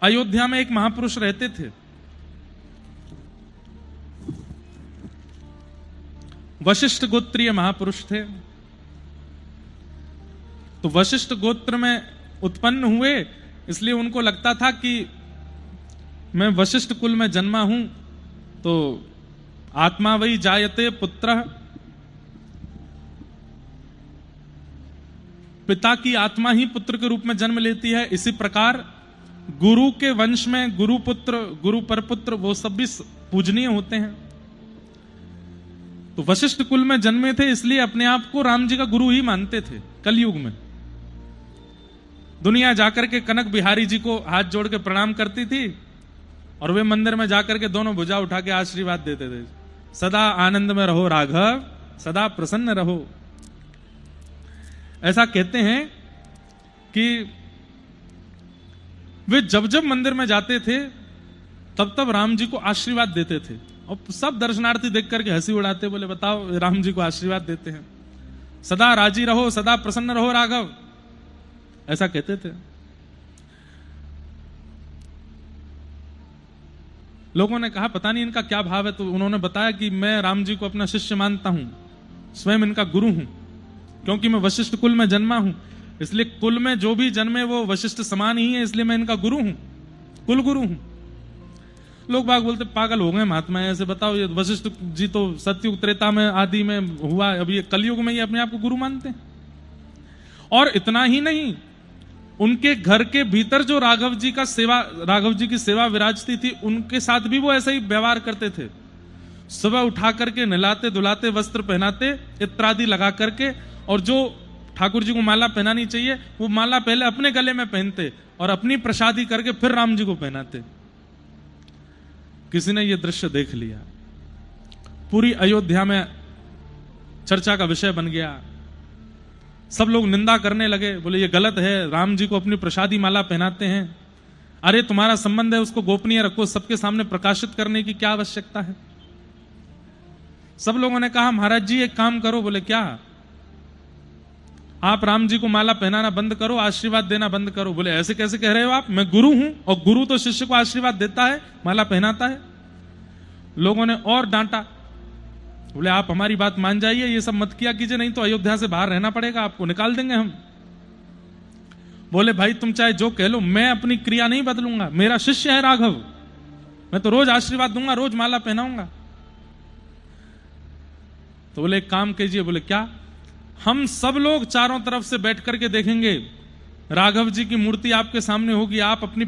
अयोध्या में एक महापुरुष रहते थे। वशिष्ठ गोत्रीय महापुरुष थे। तो वशिष्ठ गोत्र में उत्पन्न हुए, इसलिए उनको लगता था कि मैं वशिष्ठ कुल में जन्मा हूं, तो आत्मा वही जायते पुत्रः, पिता की आत्मा ही पुत्र के रूप में जन्म लेती है। इसी प्रकार गुरु के वंश में गुरु पुत्र, गुरु परपुत्र, वो सब भी पूजनीय होते हैं। तो वशिष्ठ कुल में जन्मे थे, इसलिए अपने आप को राम जी का गुरु ही मानते थे। कलयुग में दुनिया जाकर के कनक बिहारी जी को हाथ जोड़ के प्रणाम करती थी, और वे मंदिर में जाकर के दोनों भुजा उठा के आशीर्वाद देते थे, सदा आनंद में रहो राघव, सदा प्रसन्न रहो। ऐसा कहते हैं कि वे जब जब मंदिर में जाते थे तब तब राम जी को आशीर्वाद देते थे, और सब दर्शनार्थी देख करके हंसी उड़ाते, बोले बताओ राम जी को आशीर्वाद देते हैं, सदा राजी रहो, सदा प्रसन्न रहो राघव, ऐसा कहते थे। लोगों ने कहा पता नहीं इनका क्या भाव है, तो उन्होंने बताया कि मैं राम जी को अपना शिष्य मानता हूं, स्वयं इनका गुरु हूं, क्योंकि मैं वशिष्ठ कुल में जन्मा हूं, इसलिए कुल में जो भी जन्मे वो वशिष्ठ समान ही है, इसलिए मैं इनका गुरु हूं, कुल गुरु हूं। लोग बाग बोलते पागल हो गए महात्मा, ऐसे बताओ, ये वशिष्ठ जी तो सतयुग त्रेता में आदि में हुआ, अभी ये कलयुग में ये अपने आप को गुरु मानते हैं। और इतना ही नहीं, उनके घर के भीतर जो राघव जी की सेवा विराजती थी, उनके साथ भी वो ऐसा ही व्यवहार करते थे। सुबह उठा करके नहलाते धुलाते, वस्त्र पहनाते इत्यादि लगा करके, और जो ठाकुर जी को माला पहनानी चाहिए वो माला पहले अपने गले में पहनते और अपनी प्रसादी करके फिर राम जी को पहनाते। किसी ने यह दृश्य देख लिया, पूरी अयोध्या में चर्चा का विषय बन गया। सब लोग निंदा करने लगे, बोले ये गलत है, राम जी को अपनी प्रसादी माला पहनाते हैं, अरे तुम्हारा संबंध है उसको गोपनीय रखो, सबके सामने प्रकाशित करने की क्या आवश्यकता है। सब लोगों ने कहा महाराज जी एक काम करो, बोले क्या, आप राम जी को माला पहनाना बंद करो, आशीर्वाद देना बंद करो। बोले ऐसे कैसे कह रहे हो आप, मैं गुरु हूं, और गुरु तो शिष्य को आशीर्वाद देता है, माला पहनाता है। लोगों ने और डांटा, बोले आप हमारी बात मान जाइए, ये सब मत किया कीजिए, नहीं तो अयोध्या से बाहर रहना पड़ेगा, आपको निकाल देंगे हम। बोले भाई तुम चाहे जो कह लो, मैं अपनी क्रिया नहीं बदलूंगा, मेरा शिष्य है राघव, मैं तो रोज आशीर्वाद दूंगा, रोज माला पहनाऊंगा। तो बोले एक काम कीजिए, बोले क्या, हम सब लोग चारों तरफ से बैठ करके देखेंगे, राघव जी की मूर्ति आपके सामने होगी, आप अपनी